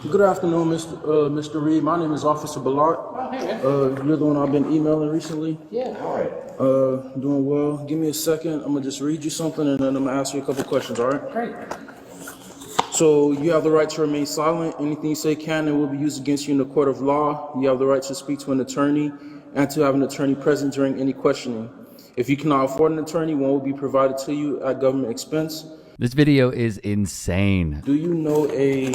Good afternoon, Mr. Reed. My name is Officer Ballard. Oh, hey, man. You're the one I've been emailing recently. Yeah, all right. Doing well. Give me a second. I'm gonna just read you something and then I'm gonna ask you a couple questions, all right? Great. So you have the right to remain silent. Anything you say can and will be used against you in the court of law. You have the right to speak to an attorney and to have an attorney present during any questioning. If you cannot afford an attorney, one will be provided to you at government expense. This video is insane. Do you know a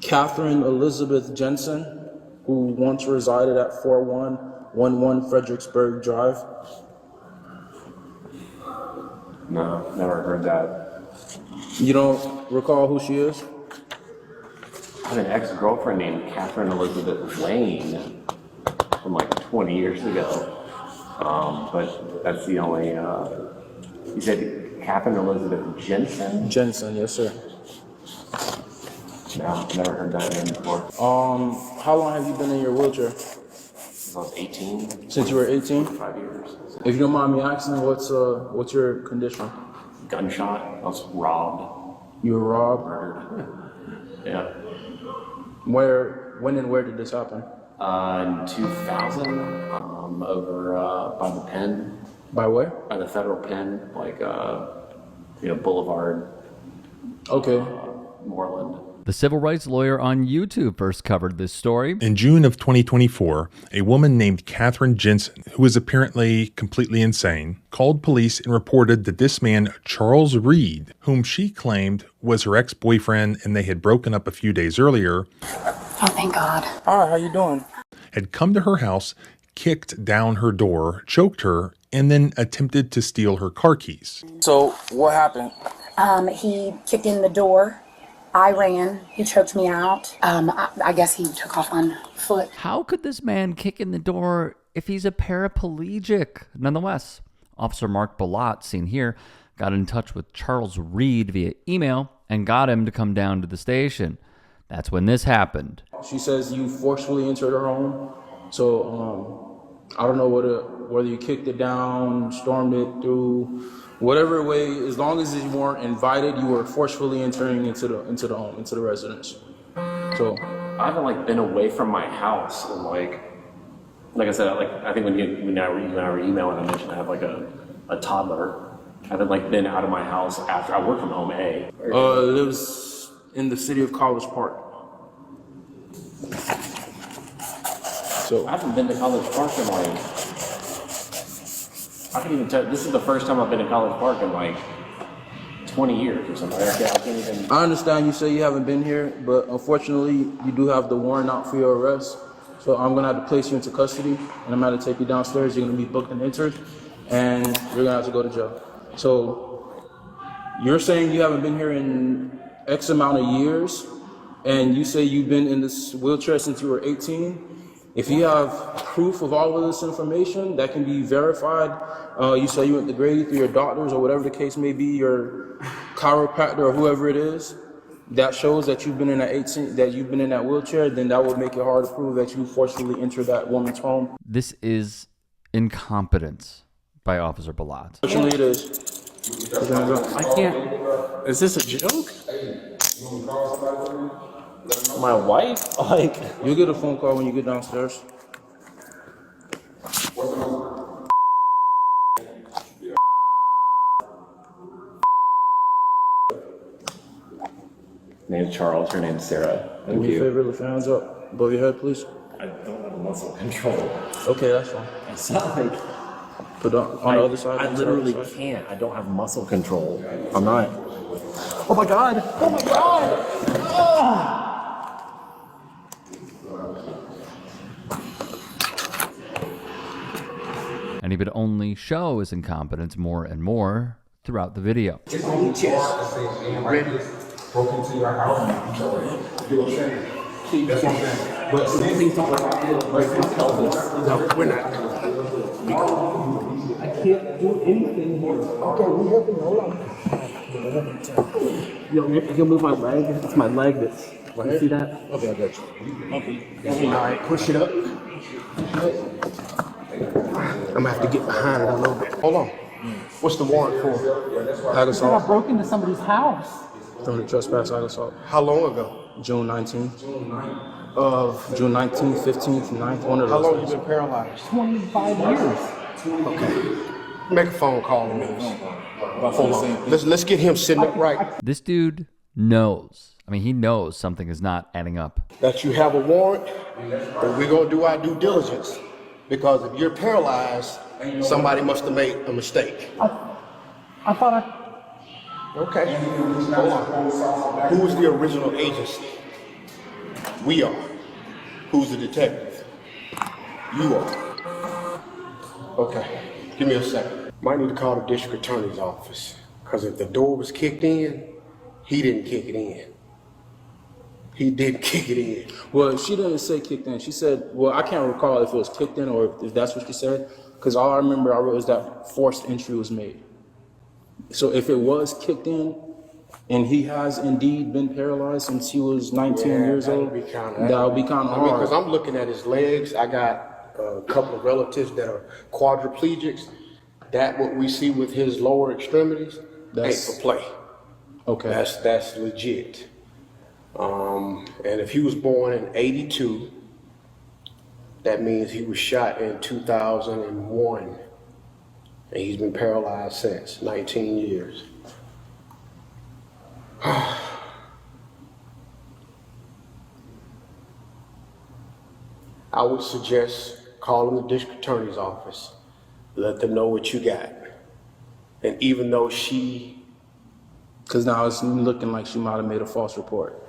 Catherine Elizabeth Jensen, who once resided at 4111 Fredericksburg Drive? No, never heard that. You don't recall who she is? I had an ex-girlfriend named Catherine Elizabeth Lane from like 20 years ago. But that's the only, you said Catherine Elizabeth Jensen? Jensen, yes, sir. No, never heard that name before. How long have you been in your wheelchair? Since I was 18. Since you were 18? 5 years. If you don't mind me asking, what's your condition? Gunshot. I was robbed. You were robbed? Murdered. Yeah. When and where did this happen? In 2000, over by the pen. By where? By the federal pen, like, Boulevard. Okay. Moreland. The civil rights lawyer on YouTube first covered this story. In June of 2024, a woman named Catherine Jensen, who was apparently completely insane, called police and reported that this man, Charles Reed, whom she claimed was her ex-boyfriend and they had broken up a few days earlier, oh, thank God. Hi, how you doing? had come to her house, kicked down her door, choked her, and then attempted to steal her car keys. So, what happened? He kicked in the door. I ran. He choked me out. I guess he took off on foot. How could this man kick in the door if he's a paraplegic? Nonetheless, Officer Mark Ballat, seen here, got in touch with Charles Reed via email and got him to come down to the station. That's when this happened. She says you forcefully entered her home. So, I don't know whether you kicked it down, stormed it through, whatever way, as long as you weren't invited, you were forcefully entering into the home, into the residence. So I haven't been away from my house and like I said, I think when you and I were emailing, I mentioned I have a toddler. I haven't been out of my house after I work from home. Lives in the city of College Park. So I haven't been to College Park in I can't even tell. This is the first time I've been to College Park in 20 years or something. I can't even. I understand you say you haven't been here, but unfortunately, you do have the warrant out for your arrest. So I'm gonna have to place you into custody, and I'm gonna take you downstairs. You're gonna be booked and entered, and you're gonna have to go to jail. So you're saying you haven't been here in X amount of years, and you say you've been in this wheelchair since you were 18. If you have proof of all of this information that can be verified, you say you went to Grady through your doctors or whatever the case may be, your chiropractor or whoever it is, that shows that you've been in that wheelchair, then that would make it hard to prove that you forcefully entered that woman's home. This is incompetence by Officer Ballat. Fortunately, it is. I can't. Is this a joke? My wife? You'll get a phone call when you get downstairs. Name's Charles. Her name's Sarah. Do me a favor, lift your hands up above your head, please. I don't have muscle control. Okay, that's fine. It's not Put on the other side. I on the literally other side. can't. I don't have muscle control. I'm not. Oh my God. Oh my God. Oh. And he would only show his incompetence more and more throughout the video. It's only chest. Ready. Broke into your house. You know what I'm saying? That's what I'm saying. But same thing talking about no, we're not. I can't do anything here. Okay, we helping you. Hold on. Yo, if you move my leg, it's my leg that's. You see that? Okay, I got you. Okay. All right, push it up. I'm gonna have to get behind it a little bit. Hold on. What's the warrant for? Assault. I broke into somebody's house. from the trespass side assault. How long ago? June 19th. June 19th, 15th, 9th, one of How those long days. you been paralyzed? 25 years. Okay. Make a phone call to me. Hold on. Let's get him sitting upright. This dude knows. I mean, he knows something is not adding up. That you have a warrant, but we're going to do our due diligence. Because if you're paralyzed, somebody must have made a mistake. I thought I... Okay. Hold on. Who is the original agency? We are. Who's the detective? You are. Okay. Give me a second. Might need to call the district attorney's office. Because if the door was kicked in, he didn't kick it in. He did kick it in. Well, she didn't say kicked in. She said, well, I can't recall if it was kicked in or if that's what she said. Because all I remember I wrote was that forced entry was made. So if it was kicked in, and he has indeed been paralyzed since he was 19 years old, that would be kind of hard. Because I'm looking at his legs. I got a couple of relatives that are quadriplegics. That what we see with his lower extremities ain't for play. Okay. That's legit. And if he was born in 82, that means he was shot in 2001. And he's been paralyzed since, 19 years. I would suggest calling the district attorney's office, let them know what you got. And even though because now it's looking like she might have made a false report.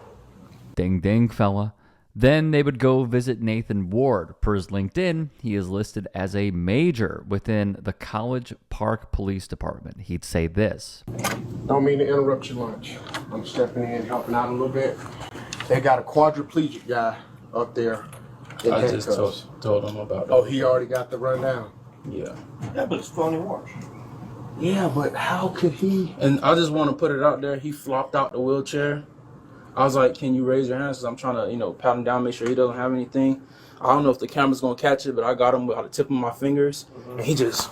Ding ding, fella. Then they would go visit Nathan Ward. Per his LinkedIn, he is listed as a major within the College Park Police Department. He'd say this. Don't mean to interrupt your lunch. I'm stepping in, helping out a little bit. They got a quadriplegic guy up there in I just handcuffs. told him about that. Oh, he already got the rundown? Yeah. Yeah, but it's funny watch. Yeah, but how could he? And I just want to put it out there. He flopped out the wheelchair. I was like, can you raise your hands? Because I'm trying to, pat him down, make sure he doesn't have anything. I don't know if the camera's going to catch it, but I got him by the tip of my fingers. And he just...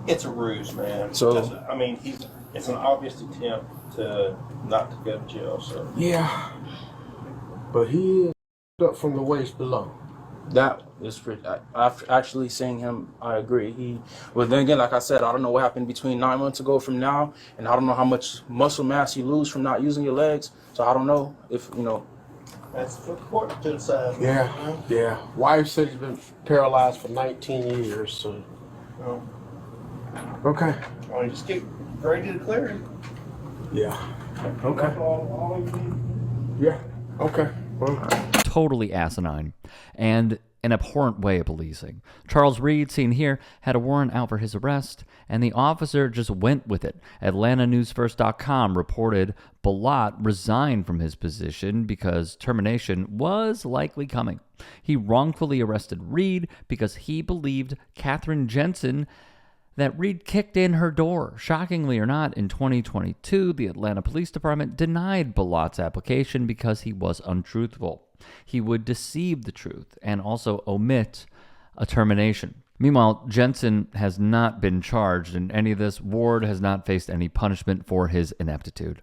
It's a ruse, man. So- I mean, it's an obvious attempt to not to go to jail, so. Yeah. But he is up from the waist below. That is pretty... After actually seeing him, I agree. But then again, like I said, I don't know what happened between 9 months ago from now, and I don't know how much muscle mass you lose from not using your legs. So I don't know if, That's for the court to decide. Yeah. Wife said he's been paralyzed for 19 years, so. Well, Okay. I just get ready to declare it. Yeah. That's Okay. all you need. Yeah. Okay. Well, Totally asinine and an abhorrent way of policing. Charles Reed, seen here, had a warrant out for his arrest, and the officer just went with it. AtlantaNewsFirst.com reported Balot resigned from his position because termination was likely coming. He wrongfully arrested Reed because he believed Catherine Jensen that Reed kicked in her door. Shockingly or not, in 2022, the Atlanta Police Department denied Balot's application because he was untruthful. He would deceive the truth and also omit a termination. Meanwhile, Jensen has not been charged in any of this. Ward has not faced any punishment for his ineptitude.